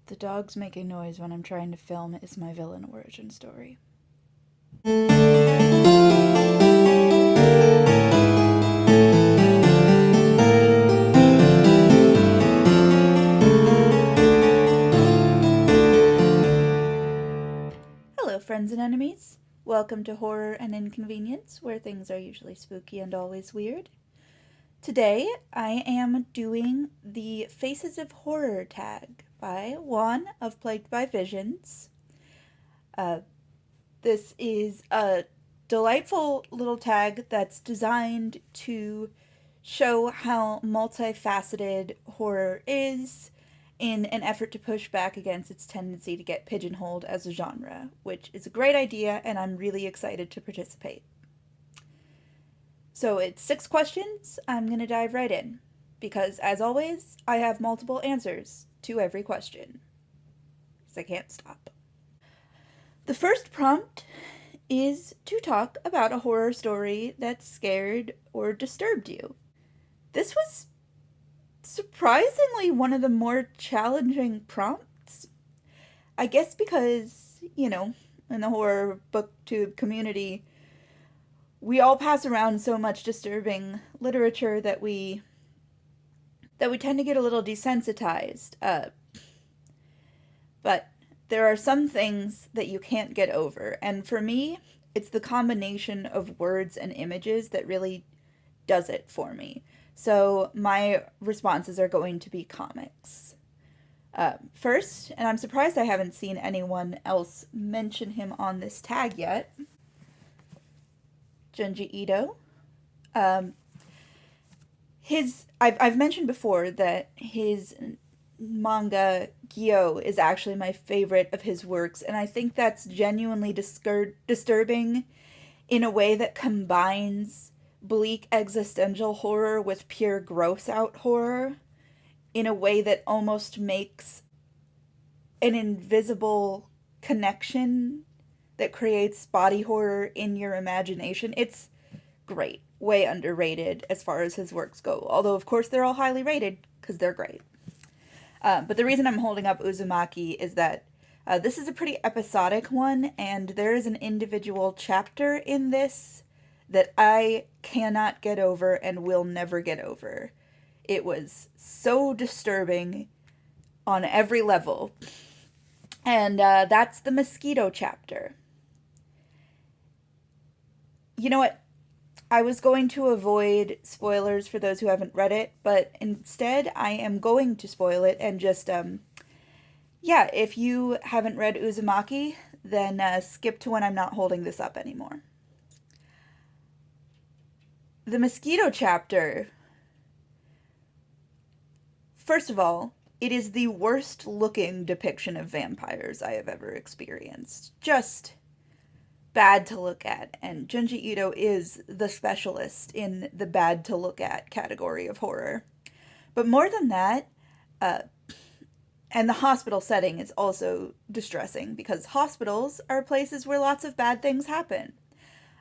The dogs making noise when I'm trying to film is my villain origin story. Hello, friends and enemies. Welcome to Horror and Inconvenience, where things are usually spooky and always weird. Today, I am doing the Faces of Horror tag by Juan of Plagued by Visions. This is a delightful little tag that's designed to show how multifaceted horror is in an effort to push back against its tendency to get pigeonholed as a genre, which is a great idea, and I'm really excited to participate. So it's 6 questions. I'm going to dive right in, because as always, I have multiple answers to every question, because I can't stop. The first prompt is to talk about a horror story that scared or disturbed you. This was surprisingly one of the more challenging prompts. I guess because, in the horror booktube community, we all pass around so much disturbing literature that we tend to get a little desensitized. But there are some things that you can't get over, and for me, it's the combination of words and images that really does it for me. So my responses are going to be comics. First, and I'm surprised I haven't seen anyone else mention him on this tag yet, Junji Ito. I've mentioned before that his manga Gyo is actually my favorite of his works, and I think that's genuinely disturbing in a way that combines bleak existential horror with pure gross out horror in a way that almost makes an invisible connection that creates body horror in your imagination. It's great. Way underrated as far as his works go. Although, of course, they're all highly rated because they're great. But the reason I'm holding up Uzumaki is that this is a pretty episodic one, and there is an individual chapter in this that I cannot get over and will never get over. It was so disturbing on every level. And that's the Mosquito Chapter. You know what? I was going to avoid spoilers for those who haven't read it, but instead I am going to spoil it and just, if you haven't read Uzumaki, then skip to when I'm not holding this up anymore. The Mosquito Chapter. First of all, it is the worst looking depiction of vampires I have ever experienced. Just bad to look at, and Junji Ito is the specialist in the bad to look at category of horror. But more than that, and the hospital setting is also distressing, because hospitals are places where lots of bad things happen.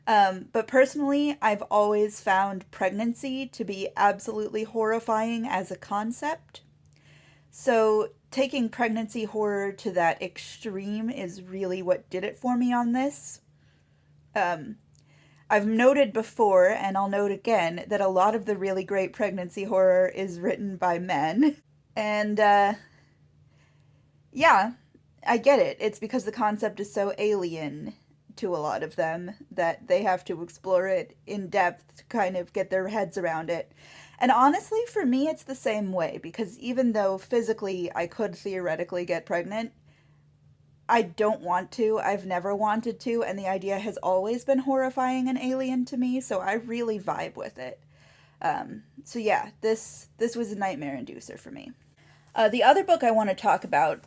But personally, I've always found pregnancy to be absolutely horrifying as a concept. So taking pregnancy horror to that extreme is really what did it for me on this. I've noted before, and I'll note again, that a lot of the really great pregnancy horror is written by men. And, I get it. It's because the concept is so alien to a lot of them that they have to explore it in depth to kind of get their heads around it. And honestly, for me, it's the same way, because even though physically I could theoretically get pregnant, I don't want to. I've never wanted to, and the idea has always been horrifying and alien to me, so I really vibe with it. This was a nightmare inducer for me. The other book I want to talk about,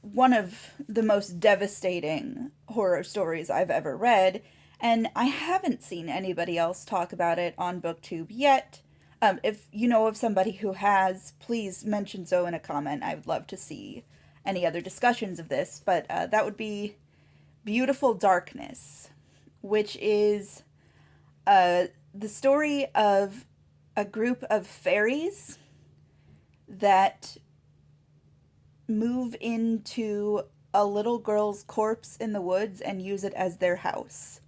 one of the most devastating horror stories I've ever read, and I haven't seen anybody else talk about it on BookTube yet. If you know of somebody who has, please mention so in a comment. I would love to see any other discussions of this, but that would be Beautiful Darkness, which is the story of a group of fairies that move into a little girl's corpse in the woods and use it as their house.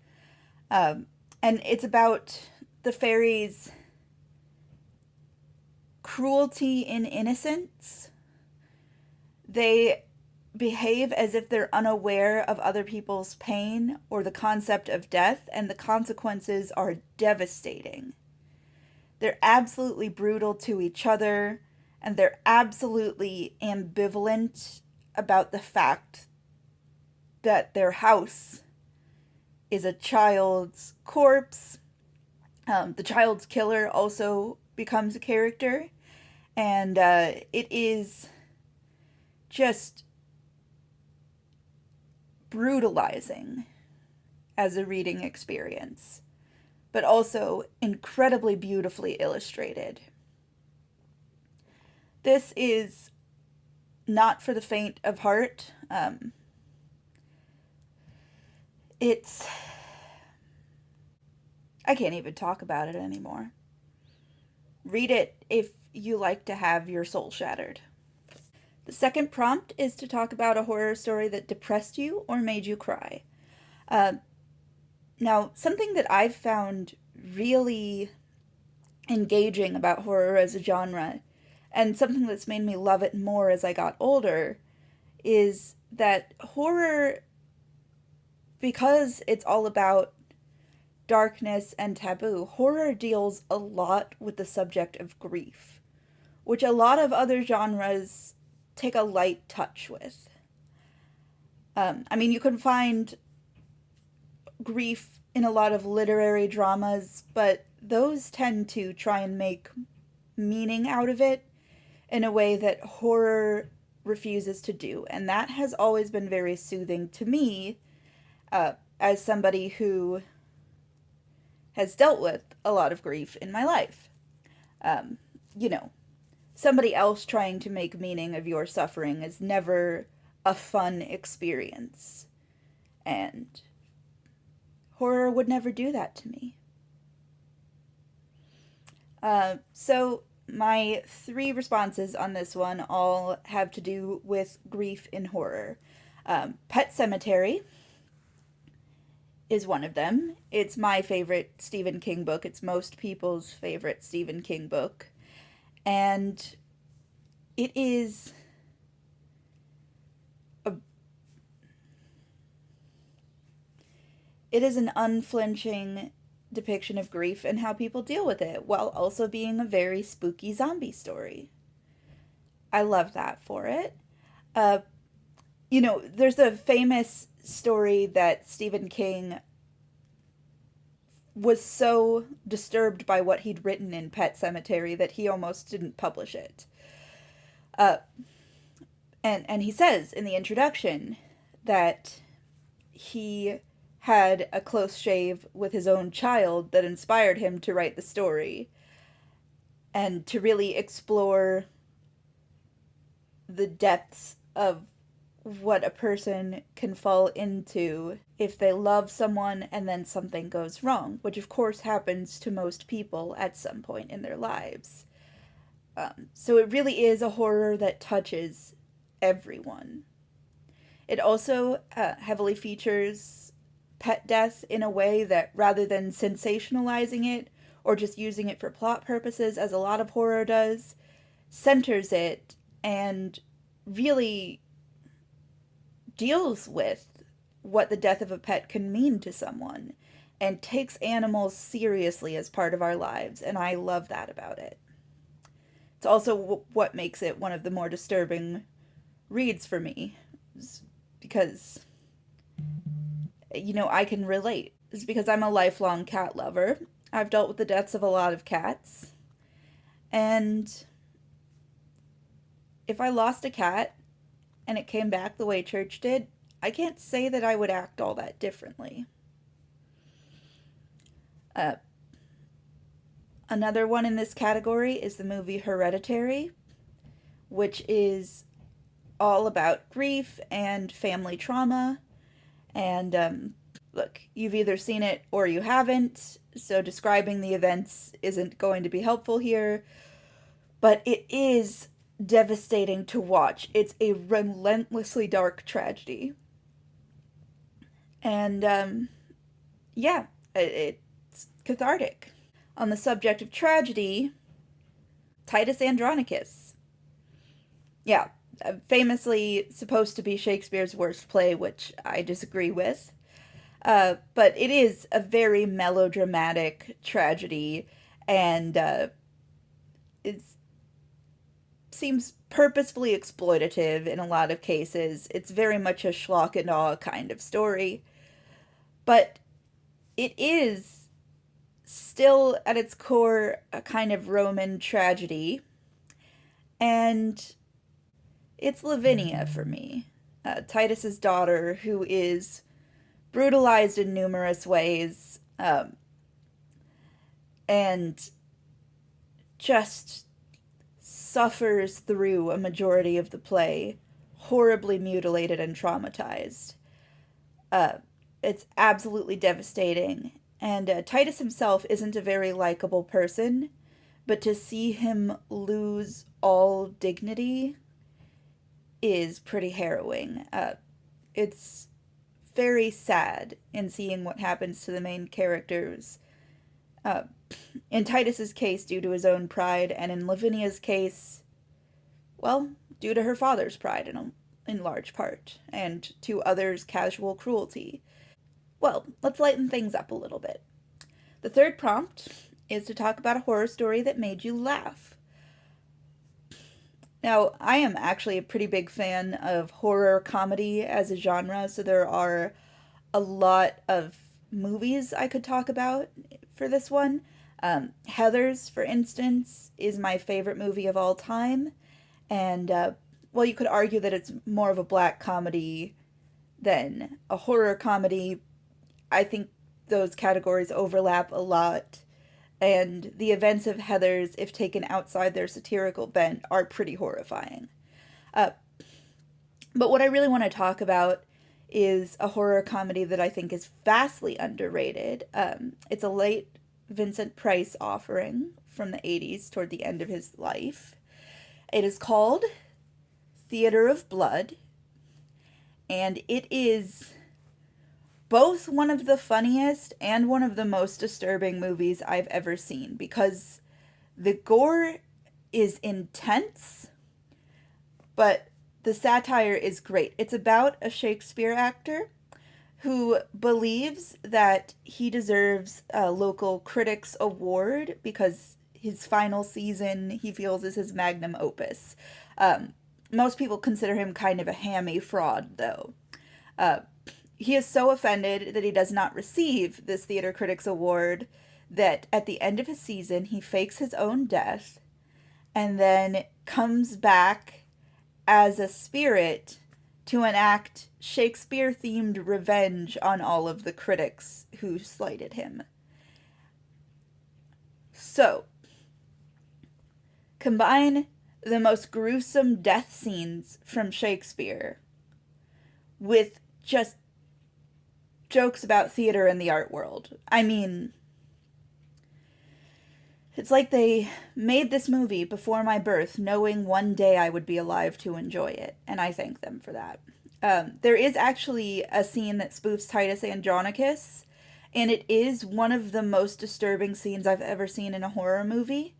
Um, and it's about the fairies' cruelty in innocence. They behave as if they're unaware of other people's pain or the concept of death, and the consequences are devastating. They're absolutely brutal to each other, and they're absolutely ambivalent about the fact that their house is a child's corpse. The child's killer also becomes a character, and it is just brutalizing as a reading experience, but also incredibly beautifully illustrated. This is not for the faint of heart. It's. I can't even talk about it anymore. Read it if you like to have your soul shattered. The second prompt is to talk about a horror story that depressed you or made you cry. Uh, Now, something that I've found really engaging about horror as a genre, and something that's made me love it more as I got older, is that horror, because it's all about darkness and taboo, horror deals a lot with the subject of grief, which a lot of other genres take a light touch with. I mean, you can find grief in a lot of literary dramas, but those tend to try and make meaning out of it in a way that horror refuses to do. And that has always been very soothing to me, as somebody who has dealt with a lot of grief in my life. Um, you know, somebody else trying to make meaning of your suffering is never a fun experience. And horror would never do that to me. So, my three responses on this one all have to do with grief in horror. Pet Cemetery is one of them. It's my favorite Stephen King book. It's most people's favorite Stephen King book. And it is a, it is an unflinching depiction of grief and how people deal with it, while also being a very spooky zombie story. I love that for it. Uh, there's a famous story that Stephen King was so disturbed by what he'd written in Pet Cemetery that he almost didn't publish it. Uh, and he says in the introduction that he had a close shave with his own child that inspired him to write the story and to really explore the depths of what a person can fall into if they love someone and then something goes wrong, which of course happens to most people at some point in their lives. So it really is a horror that touches everyone. It also heavily features pet death in a way that, rather than sensationalizing it or just using it for plot purposes, as a lot of horror does, centers it and really deals with what the death of a pet can mean to someone and takes animals seriously as part of our lives, and I love that about it. It's also what makes it one of the more disturbing reads for me, because, I can relate. It's because I'm a lifelong cat lover. I've dealt with the deaths of a lot of cats, and if I lost a cat and it came back the way Church did, I can't say that I would act all that differently. Uh, Another one in this category is the movie Hereditary, which is all about grief and family trauma. And look, you've either seen it or you haven't, so describing the events isn't going to be helpful here. But it is devastating to watch. It's a relentlessly dark tragedy. And, yeah, it's cathartic. On the subject of tragedy, Titus Andronicus. Yeah, famously supposed to be Shakespeare's worst play, which I disagree with. But it is a very melodramatic tragedy, and it seems purposefully exploitative in a lot of cases. It's very much a schlock and awe kind of story, but it is still at its core a kind of Roman tragedy, and it's Lavinia for me, Titus's daughter, who is brutalized in numerous ways, and just suffers through a majority of the play, horribly mutilated and traumatized. Uh, it's absolutely devastating. And Titus himself isn't a very likable person, but to see him lose all dignity is pretty harrowing. It's very sad in seeing what happens to the main characters. Uh, in Titus's case, due to his own pride, and in Lavinia's case, well, due to her father's pride in large part, and to others' casual cruelty. Well, let's lighten things up a little bit. The third prompt is to talk about a horror story that made you laugh. Now, I am actually a pretty big fan of horror comedy as a genre, so there are a lot of movies I could talk about for this one. Heathers, for instance, is my favorite movie of all time, and, well, you could argue that it's more of a black comedy than a horror comedy. I think those categories overlap a lot, and the events of Heathers, if taken outside their satirical bent, are pretty horrifying. Uh, but what I really want to talk about is a horror comedy that I think is vastly underrated. It's a late Vincent Price offering from the 80s toward the end of his life. It is called Theater of Blood, and it is both one of the funniest and one of the most disturbing movies I've ever seen, because the gore is intense, but the satire is great. It's about a Shakespeare actor who believes that he deserves a local critics award because his final season he feels is his magnum opus. Most people consider him kind of a hammy fraud, though. Uh, he is so offended that he does not receive this Theater Critics Award that at the end of his season he fakes his own death and then comes back as a spirit to enact Shakespeare-themed revenge on all of the critics who slighted him. So, combine the most gruesome death scenes from Shakespeare with just jokes about theater and the art world. I mean, it's like they made this movie before my birth, knowing one day I would be alive to enjoy it, and I thank them for that. There is actually a scene that spoofs Titus Andronicus, and it is one of the most disturbing scenes I've ever seen in a horror movie.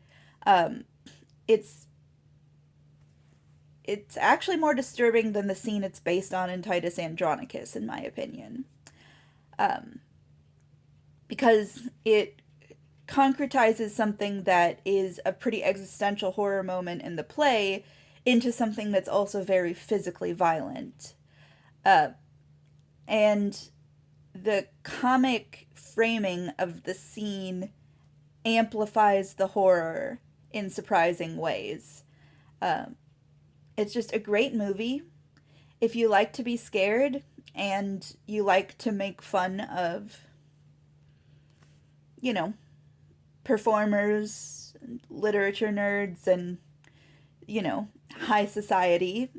It's actually more disturbing than the scene it's based on in Titus Andronicus, in my opinion. Because it concretizes something that is a pretty existential horror moment in the play into something that's also very physically violent. And the comic framing of the scene amplifies the horror in surprising ways. It's just a great movie. If you like to be scared and you like to make fun of, you know, performers, literature nerds, and, you know, high society,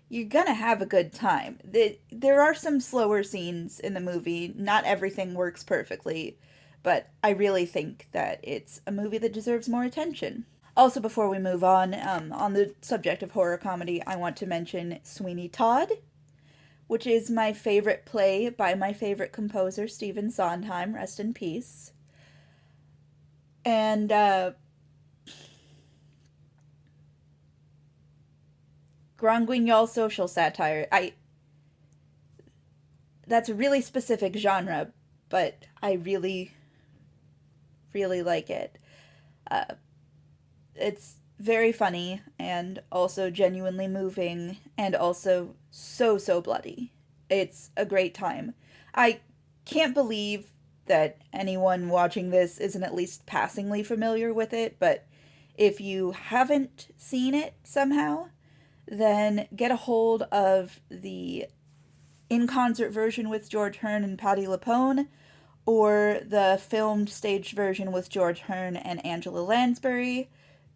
you're gonna have a good time. There are some slower scenes in the movie. Not everything works perfectly, but I really think that it's a movie that deserves more attention. Also, before we move on the subject of horror comedy, I want to mention Sweeney Todd, which is my favorite play by my favorite composer, Stephen Sondheim, rest in peace. And Grand Guignol social satire. That's a really specific genre, but I really, really like it. Uh, it's very funny and also genuinely moving and also so bloody. It's a great time. I can't believe that anyone watching this isn't at least passingly familiar with it, but if you haven't seen it somehow, then get a hold of the in concert version with George Hearn and Patti LuPone, or the filmed staged version with George Hearn and Angela Lansbury.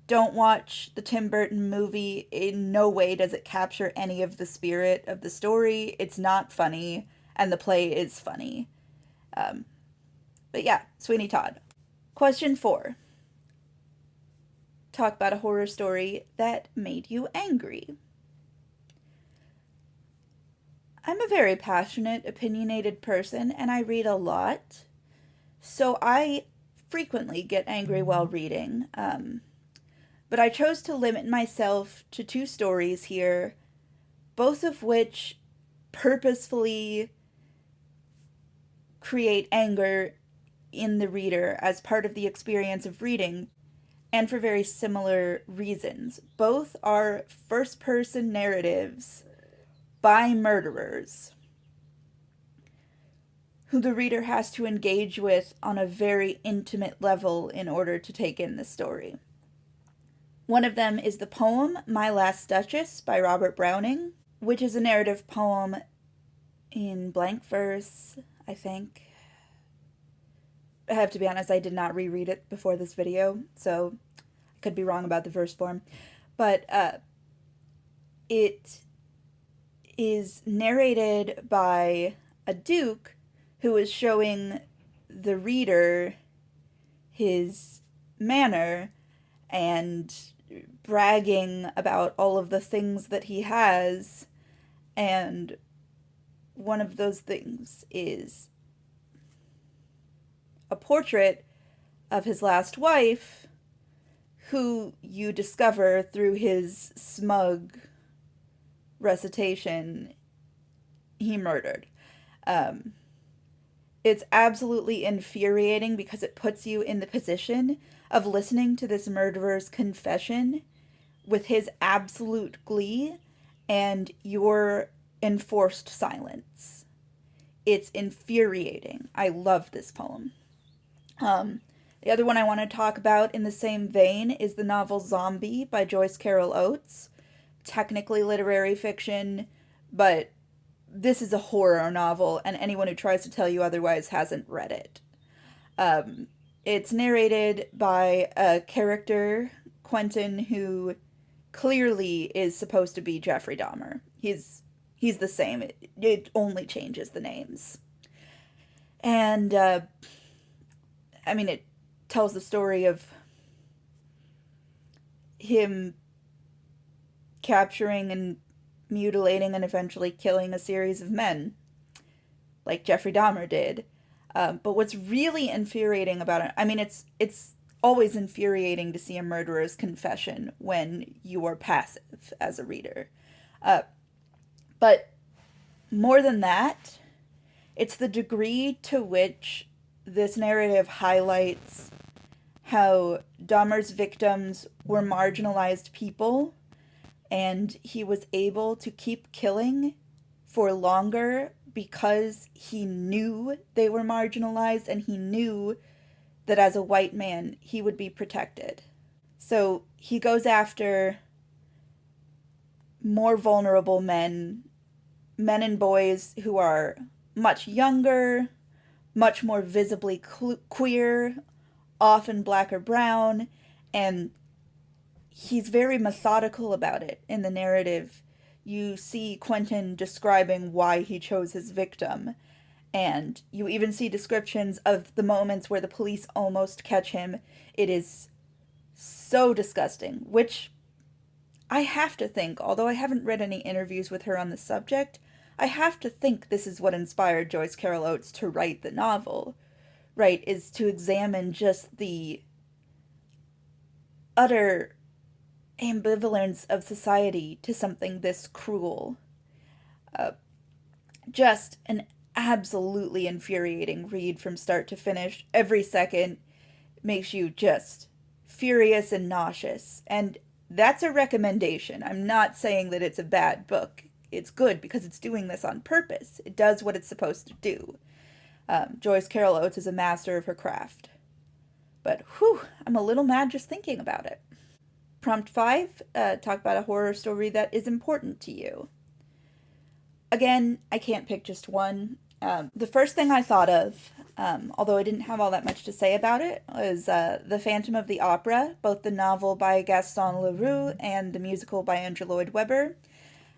Don't watch the Tim Burton movie. In no way does it capture any of the spirit of the story. It's not funny, and the play is funny. Um, but yeah, Sweeney Todd. Question 4. Talk about a horror story that made you angry. I'm a very passionate, opinionated person, and I read a lot. So I frequently get angry while reading. But I chose to limit myself to 2 stories here, both of which purposefully create anger in the reader as part of the experience of reading, and for very similar reasons. Both are first-person narratives by murderers who the reader has to engage with on a very intimate level in order to take in the story. One of them is the poem My Last Duchess by Robert Browning, which is a narrative poem in blank verse, I think. I have to be honest, I did not reread it before this video, so I could be wrong about the verse form. But it is narrated by a duke who is showing the reader his manor and bragging about all of the things that he has, and one of those things is a portrait of his last wife, who you discover through his smug recitation he murdered. It's absolutely infuriating because it puts you in the position of listening to this murderer's confession with his absolute glee and your enforced silence. It's infuriating. I love this poem. The other one I want to talk about in the same vein is the novel Zombie by Joyce Carol Oates. Technically literary fiction, but this is a horror novel, and anyone who tries to tell you otherwise hasn't read it. It's narrated by a character, Quentin, who clearly is supposed to be Jeffrey Dahmer. He's the same. It only changes the names. And, it tells the story of him capturing and mutilating and eventually killing a series of men, like Jeffrey Dahmer did. But what's really infuriating about it, it's always infuriating to see a murderer's confession when you are passive as a reader. But more than that, it's the degree to which this narrative highlights how Dahmer's victims were marginalized people, and he was able to keep killing for longer because he knew they were marginalized, and he knew that as a white man he would be protected. So he goes after more vulnerable men and boys who are much younger, much more visibly queer, often black or brown, and he's very methodical about it in the narrative. You see Quentin describing why he chose his victim, and you even see descriptions of the moments where the police almost catch him. It is so disgusting, which I have to think, although I haven't read any interviews with her on the subject, I have to think this is what inspired Joyce Carol Oates to write the novel, right? Is to examine just the utter ambivalence of society to something this cruel. Uh, just an absolutely infuriating read from start to finish. Every second makes you just furious and nauseous. And that's a recommendation. I'm not saying that it's a bad book. It's good because it's doing this on purpose. It does what it's supposed to do. Joyce Carol Oates is a master of her craft. But whew, I'm a little mad just thinking about it. Prompt 5, talk about a horror story that is important to you. Again, I can't pick just one. The first thing I thought of, although I didn't have all that much to say about it, was The Phantom of the Opera. Both the novel by Gaston Leroux and the musical by Andrew Lloyd Webber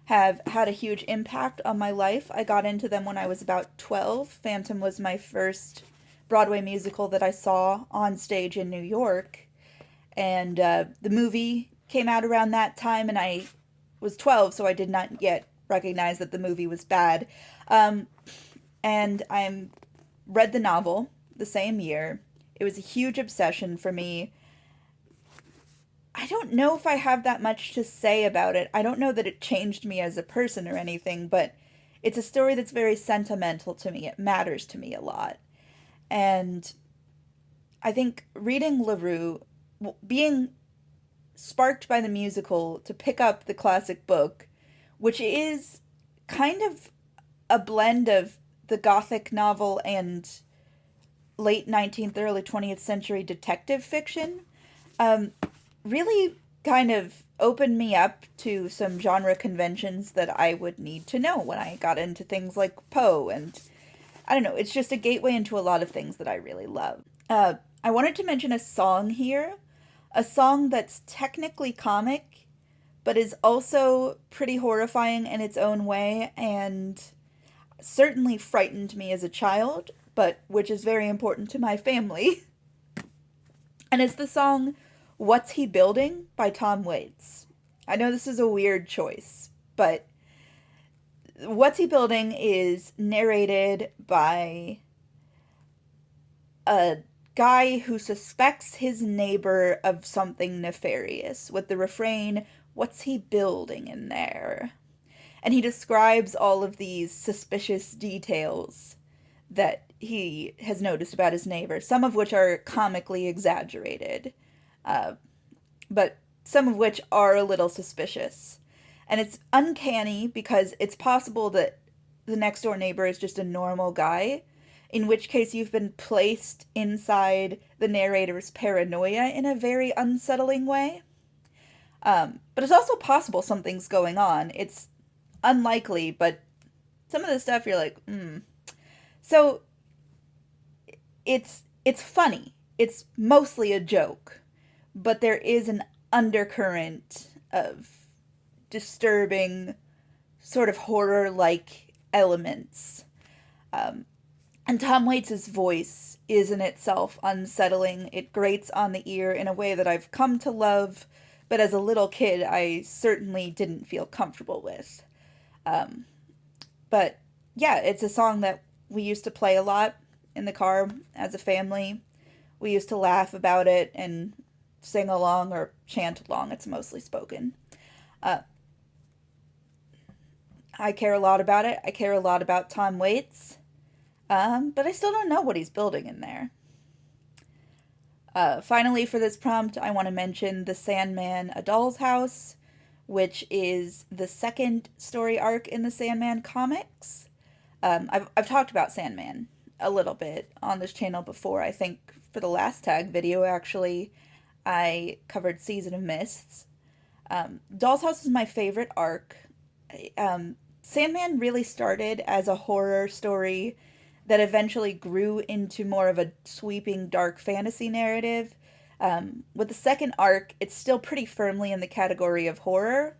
have had a huge impact on my life. I got into them when I was about 12. Phantom was my first Broadway musical that I saw on stage in New York. And the movie came out around that time, and I was 12, so I did not yet recognize that the movie was bad. And I read the novel the same year. It was a huge obsession for me. I don't know if I have that much to say about it. I don't know that it changed me as a person or anything, but it's a story that's very sentimental to me. It matters to me a lot. And I think reading LaRue, being sparked by the musical to pick up the classic book, which is kind of a blend of the Gothic novel and late 19th, early 20th century detective fiction, really kind of opened me up to some genre conventions that I would need to know when I got into things like Poe. And I don't know, it's just a gateway into a lot of things that I really love. I wanted to mention a song here, a song that's technically comic, but is also pretty horrifying in its own way, and certainly frightened me as a child, but which is very important to my family. And it's the song What's He Building by Tom Waits. I know this is a weird choice, but What's He Building is narrated by a guy who suspects his neighbor of something nefarious, with the refrain, "What's he building in there?" And he describes all of these suspicious details that he has noticed about his neighbor, some of which are comically exaggerated, but some of which are a little suspicious. And it's uncanny because it's possible that the next door neighbor is just a normal guy, in which case you've been placed inside the narrator's paranoia in a very unsettling way. But it's also possible something's going on. It's unlikely, but some of the stuff you're like, So it's funny. It's mostly a joke, but there is an undercurrent of disturbing, sort of horror-like elements. And Tom Waits' voice is in itself unsettling. It grates on the ear in a way that I've come to love, but as a little kid, I certainly didn't feel comfortable with. But yeah, it's a song that we used to play a lot in the car as a family. We used to laugh about it and sing along or chant along. It's mostly spoken. I care a lot about it. I care a lot about Tom Waits. But I still don't know what he's building in there. Finally, for this prompt, I want to mention The Sandman, A Doll's House, which is the second story arc in the Sandman comics. I've talked about Sandman a little bit on this channel before. I think for the last tag video, actually, I covered Season of Mists. Doll's House is my favorite arc. Sandman really started as a horror story that eventually grew into more of a sweeping dark fantasy narrative. With the second arc, it's still pretty firmly in the category of horror,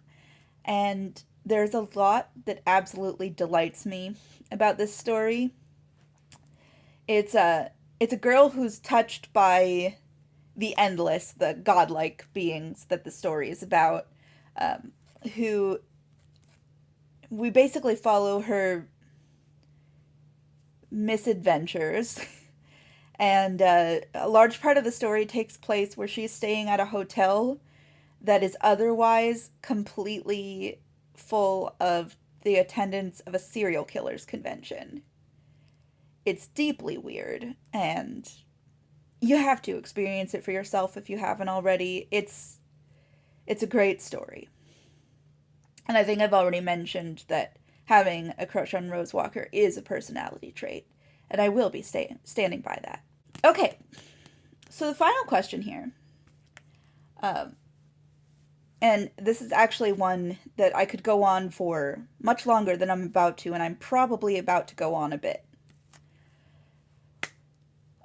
and there's a lot that absolutely delights me about this story. It's a girl who's touched by the endless, the godlike beings that the story is about, who we basically follow her misadventures. And a large part of the story takes place where she's staying at a hotel that is otherwise completely full of the attendance of a serial killer's convention. It's deeply weird, and you have to experience it for yourself if you haven't already. It's a great story. And I think I've already mentioned that having a crush on Rose Walker is a personality trait, and I will be standing by that. Okay, so the final question here, and this is actually one that I could go on for much longer than I'm about to, and I'm probably about to go on a bit.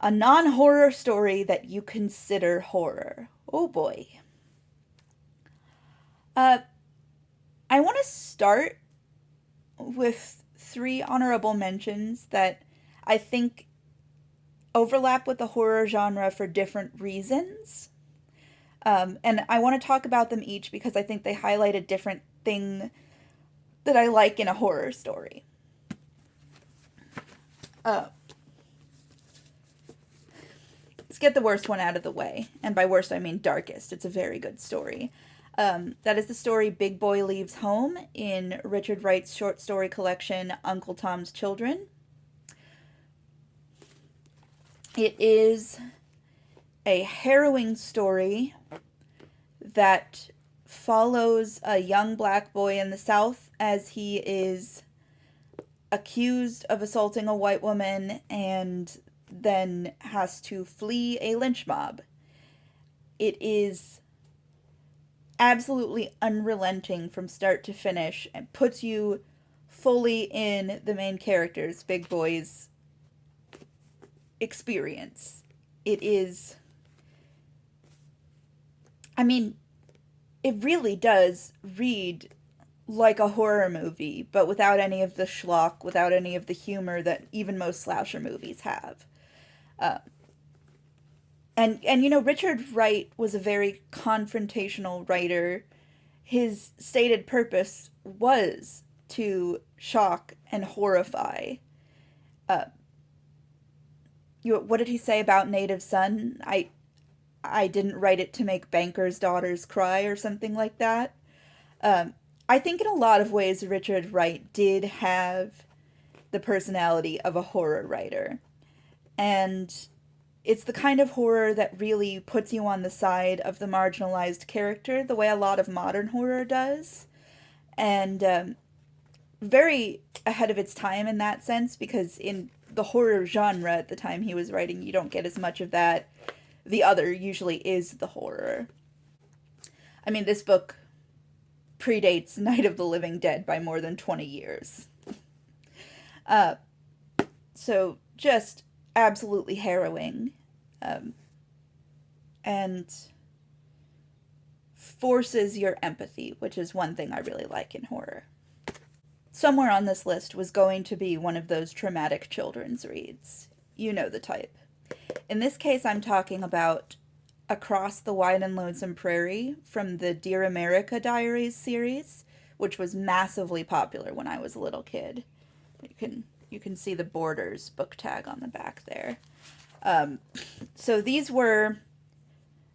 A non-horror story that you consider horror. Oh boy. I want to start with 3 honorable mentions that I think overlap with the horror genre for different reasons. And I want to talk about them each because I think they highlight a different thing that I like in a horror story. Let's get the worst one out of the way. And by worst, I mean darkest. It's a very good story. That is the story Big Boy Leaves Home in Richard Wright's short story collection, Uncle Tom's Children. It is a harrowing story that follows a young black boy in the South as he is accused of assaulting a white woman and then has to flee a lynch mob. It is absolutely unrelenting from start to finish and puts you fully in the main character's, Big Boy's, experience. It is, I mean, it really does read like a horror movie, but without any of the schlock, without any of the humor that even most slasher movies have. And you know, Richard Wright was a very confrontational writer. His stated purpose was to shock and horrify. What did he say about Native Son? I didn't write it to make bankers' daughters cry or something like that. I think in a lot of ways Richard Wright did have the personality of a horror writer. And it's the kind of horror that really puts you on the side of the marginalized character, the way a lot of modern horror does. And very ahead of its time in that sense, because in the horror genre at the time he was writing, you don't get as much of that. The other usually is the horror. I mean, this book predates Night of the Living Dead by more than 20 years. So just absolutely harrowing. And forces your empathy, which is one thing I really like in horror. Somewhere on this list was going to be one of those traumatic children's reads. You know the type. In this case, I'm talking about Across the Wide and Lonesome Prairie from the Dear America Diaries series, which was massively popular when I was a little kid. You can see the Borders book tag on the back there. So these were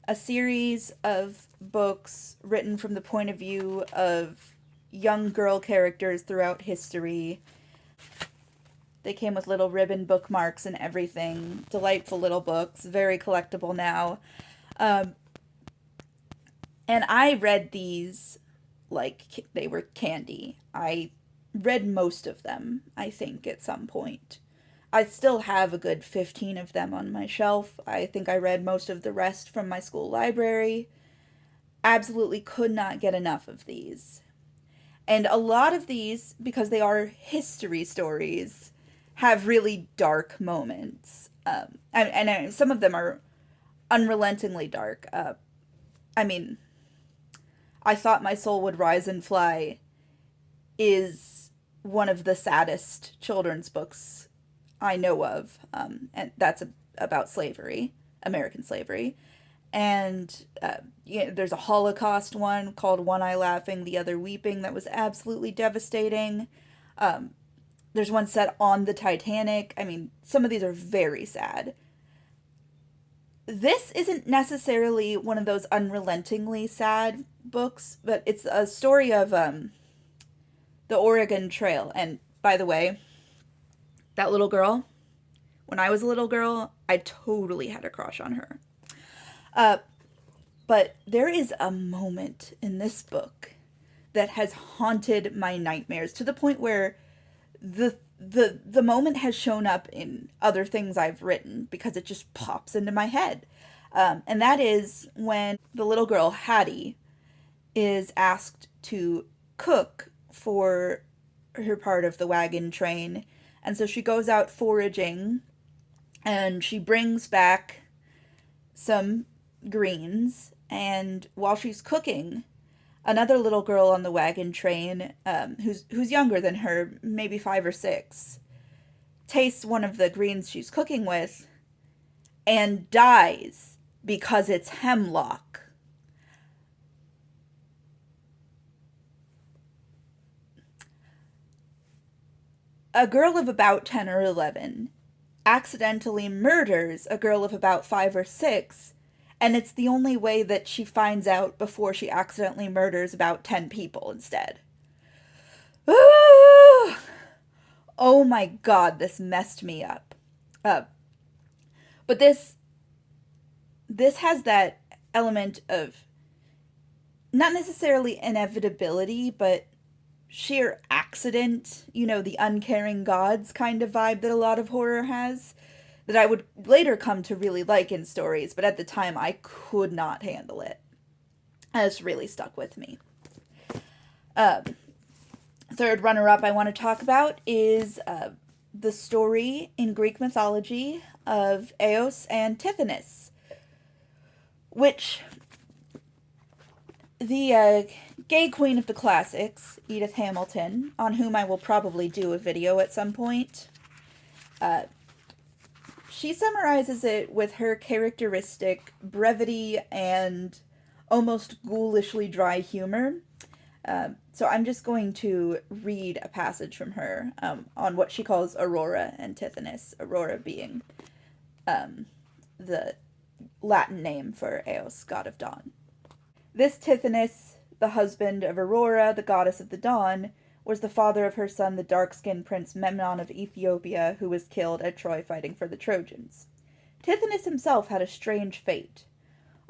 a series of books written from the point of view of young girl characters throughout history. They came with little ribbon bookmarks and everything. Delightful little books, very collectible now. And I read these like they were candy. I read most of them, I think, at some point. I still have a good 15 of them on my shelf. I think I read most of the rest from my school library. Absolutely could not get enough of these. And a lot of these, because they are history stories, have really dark moments. And some of them are unrelentingly dark. I mean, I Thought My Soul Would Rise and Fly is one of the saddest children's books I know of. And that's about slavery, American slavery. And there's a Holocaust one called One Eye Laughing, the Other Weeping that was absolutely devastating. Um, there's one set on the Titanic. I mean, some of these are very sad. This isn't necessarily one of those unrelentingly sad books, but it's a story of the Oregon Trail. And by the way, that little girl, when I was a little girl, I totally had a crush on her. Uh, but there is a moment in this book that has haunted my nightmares to the point where the moment has shown up in other things I've written because it just pops into my head. And that is when the little girl, Hattie, is asked to cook for her part of the wagon train. And so she goes out foraging and she brings back some greens. And while she's cooking, another little girl on the wagon train, who's younger than her, maybe 5 or 6, tastes one of the greens she's cooking with and dies because it's hemlock. A girl of about 10 or 11 accidentally murders a girl of about 5 or 6, and it's the only way that she finds out before she accidentally murders about 10 people instead. Ah! Oh my god, this messed me up. But this has that element of not necessarily inevitability, but sheer accident, the uncaring gods kind of vibe that a lot of horror has, that I would later come to really like in stories, but at the time I could not handle it. And it's really stuck with me. Third runner-up I want to talk about is the story in Greek mythology of Eos and Tithonus, which the gay queen of the classics, Edith Hamilton, on whom I will probably do a video at some point, she summarizes it with her characteristic brevity and almost ghoulishly dry humor. So I'm just going to read a passage from her on what she calls Aurora and Tithonus, Aurora being the Latin name for Eos, god of dawn. This Tithonus, the husband of Aurora, the goddess of the dawn, was the father of her son, the dark-skinned prince Memnon of Ethiopia, who was killed at Troy fighting for the Trojans. Tithonus himself had a strange fate.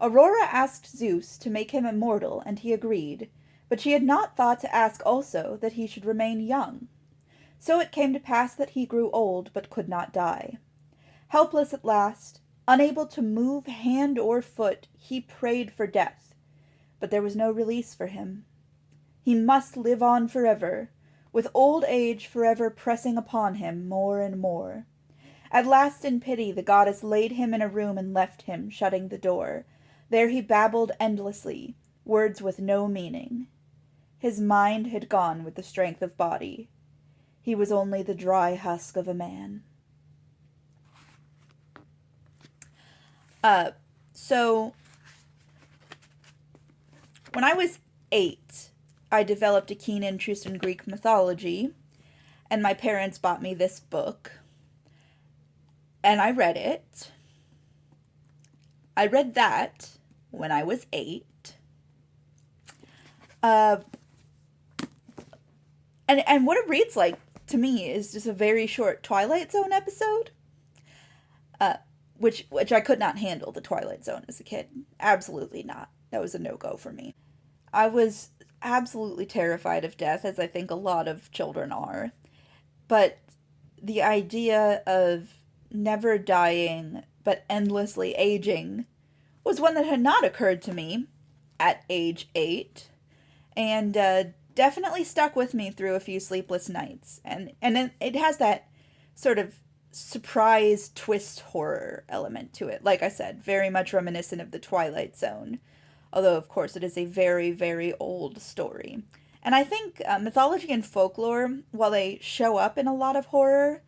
Aurora asked Zeus to make him immortal, and he agreed, but she had not thought to ask also that he should remain young. So it came to pass that he grew old, but could not die. Helpless at last, unable to move hand or foot, he prayed for death, but there was no release for him. He must live on forever, with old age forever pressing upon him more and more. At last, in pity, the goddess laid him in a room and left him, shutting the door. There he babbled endlessly, words with no meaning. His mind had gone with the strength of body. He was only the dry husk of a man. So, when I was 8, I developed a keen interest in Greek mythology, and my parents bought me this book, and I read it. I read that when I was 8. And what it reads like to me is just a very short Twilight Zone episode, which I could not handle, the Twilight Zone as a kid. Absolutely not. That was a no-go for me. I was absolutely terrified of death, as I think a lot of children are. But the idea of never dying, but endlessly aging, was one that had not occurred to me at age 8, and definitely stuck with me through a few sleepless nights. And it has that sort of surprise twist horror element to it. Like I said, very much reminiscent of the Twilight Zone. Although, of course, it is a very, very old story. And I think mythology and folklore, while they show up in a lot of horror,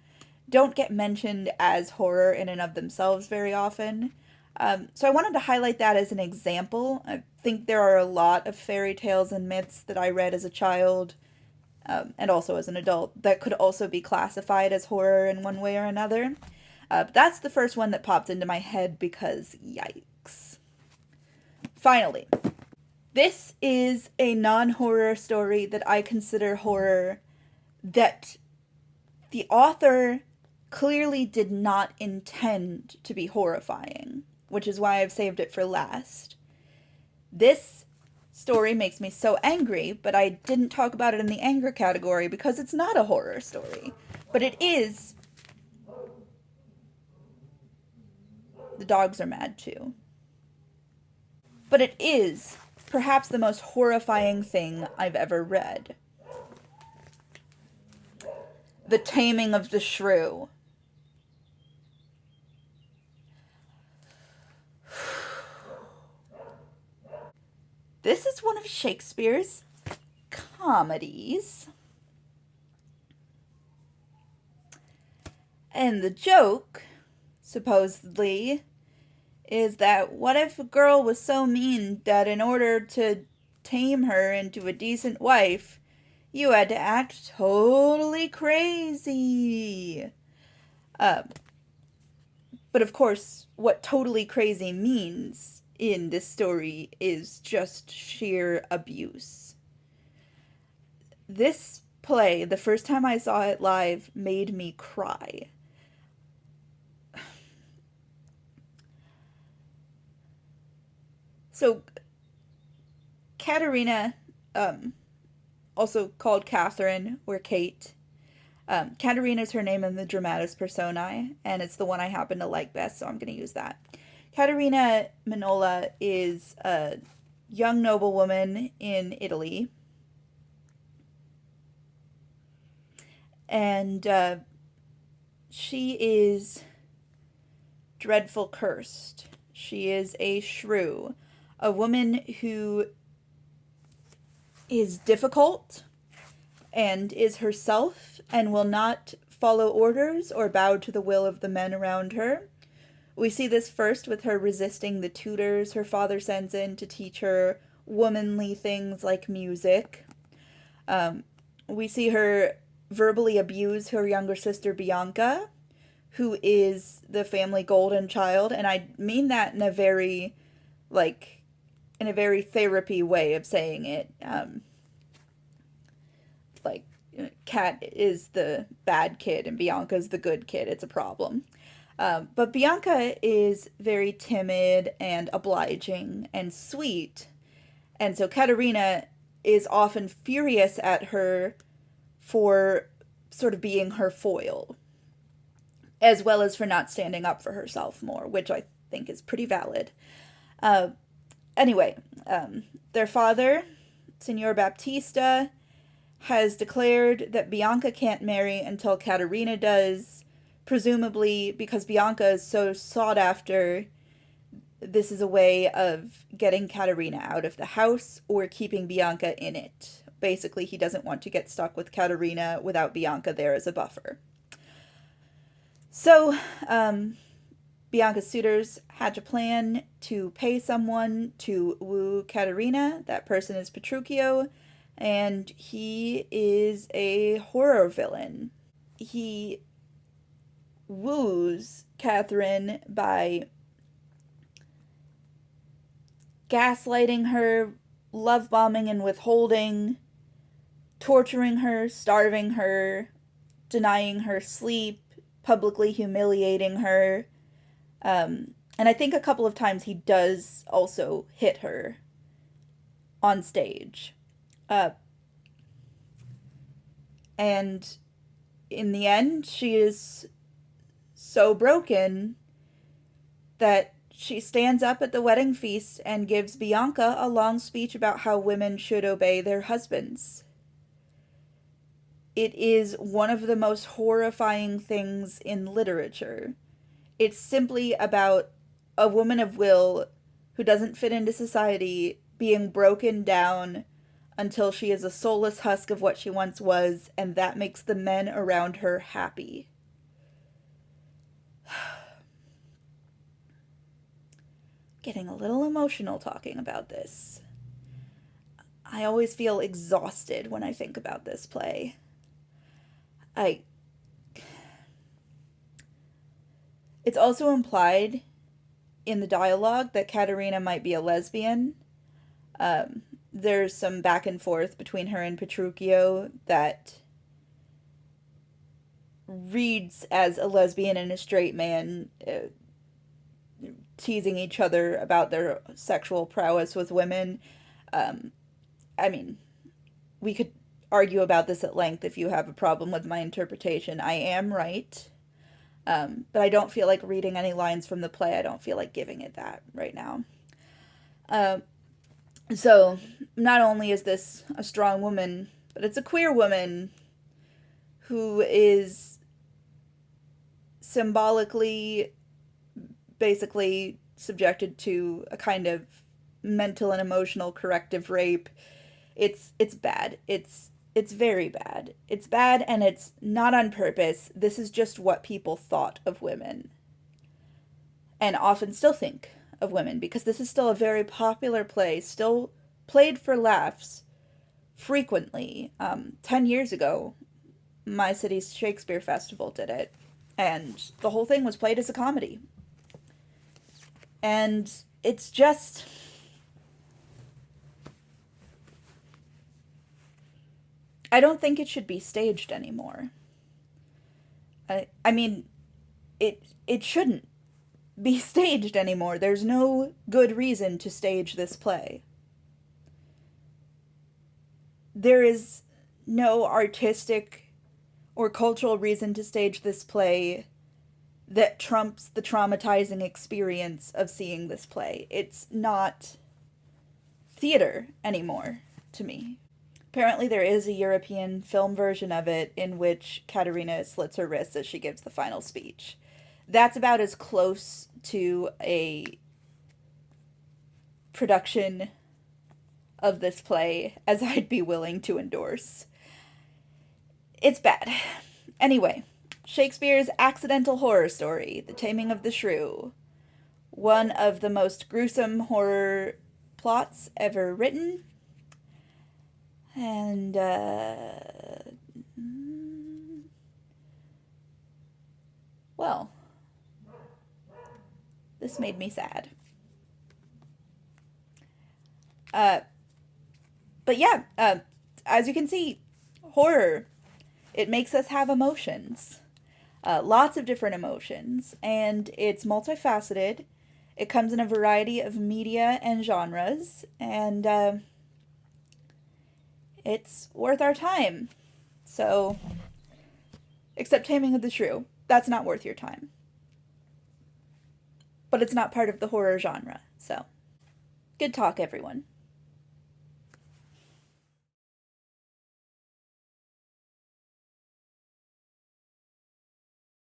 don't get mentioned as horror in and of themselves very often. So I wanted to highlight that as an example. I think there are a lot of fairy tales and myths that I read as a child, and also as an adult, that could also be classified as horror in one way or another. But that's the first one that popped into my head because yikes. Finally, this is a non-horror story that I consider horror that the author clearly did not intend to be horrifying, which is why I've saved it for last. This story makes me so angry, but I didn't talk about it in the anger category because it's not a horror story. But it is. The dogs are mad too. But it is perhaps the most horrifying thing I've ever read. The Taming of the Shrew. This is one of Shakespeare's comedies. And the joke, supposedly, is that what if a girl was so mean that in order to tame her into a decent wife, you had to act totally crazy? But of course, what totally crazy means in this story is just sheer abuse. This play, the first time I saw it live, made me cry. So, Katerina, also called Catherine or Kate, Katerina is her name in the dramatis personae, and it's the one I happen to like best, so I'm going to use that. Caterina Minola is a young noblewoman in Italy, and she is dreadful cursed. She is a shrew, a woman who is difficult and is herself and will not follow orders or bow to the will of the men around her. We see this first with her resisting the tutors her father sends in to teach her womanly things like music. We see her verbally abuse her younger sister Bianca, who is the family golden child, and I mean that in a very, in a very therapy way of saying it. Kat is the bad kid and Bianca's the good kid. It's a problem. But Bianca is very timid and obliging and sweet. And so Katerina is often furious at her for sort of being her foil, as well as for not standing up for herself more, which I think is pretty valid. Anyway, their father, Signor Baptista, has declared that Bianca can't marry until Katerina does, presumably because Bianca is so sought after. This is a way of getting Katerina out of the house or keeping Bianca in it. Basically, he doesn't want to get stuck with Katerina without Bianca there as a buffer. So, Bianca's suitors hatch a plan to pay someone to woo Katerina. That person is Petruchio, and he is a horror villain. He woos Catherine by gaslighting her, love bombing and withholding, torturing her, starving her, denying her sleep, publicly humiliating her. And I think a couple of times he does also hit her on stage. And in the end, she is so broken that she stands up at the wedding feast and gives Bianca a long speech about how women should obey their husbands. It is one of the most horrifying things in literature. It's simply about a woman of will who doesn't fit into society being broken down until she is a soulless husk of what she once was, and that makes the men around her happy. getting a little emotional talking about this. I always feel exhausted when I think about this play. I It's also implied in the dialogue that Katerina might be a lesbian. There's some back and forth between her and Petruchio that reads as a lesbian and a straight man teasing each other about their sexual prowess with women. I mean, we could argue about this at length if you have a problem with my interpretation. I am right. But I don't feel like reading any lines from the play. I don't feel like giving it that right now. So, not only is this a strong woman, but it's a queer woman who is symbolically, basically subjected to a kind of mental and emotional corrective rape. It's bad. It's very bad. It's bad, and it's not on purpose. This is just what people thought of women. And often still think of women, because this is still a very popular play, still played for laughs frequently. 10 years ago, my city's Shakespeare Festival did it, and the whole thing was played as a comedy. And it's just... I don't think it should be staged anymore. I mean, it shouldn't be staged anymore. There's no good reason to stage this play. There is no artistic or cultural reason to stage this play that trumps the traumatizing experience of seeing this play. It's not theater anymore to me. Apparently there is a European film version of it in which Katerina slits her wrists as she gives the final speech. That's about as close to a production of this play as I'd be willing to endorse. It's bad. Anyway, Shakespeare's accidental horror story, The Taming of the Shrew. One of the most gruesome horror plots ever written. And, well, this made me sad. But yeah, as you can see, horror, it makes us have emotions. Lots of different emotions, and it's multifaceted. It comes in a variety of media and genres, and, it's worth our time. So, except Taming of the Shrew. That's not worth your time. But it's not part of the horror genre, so. Good talk, everyone.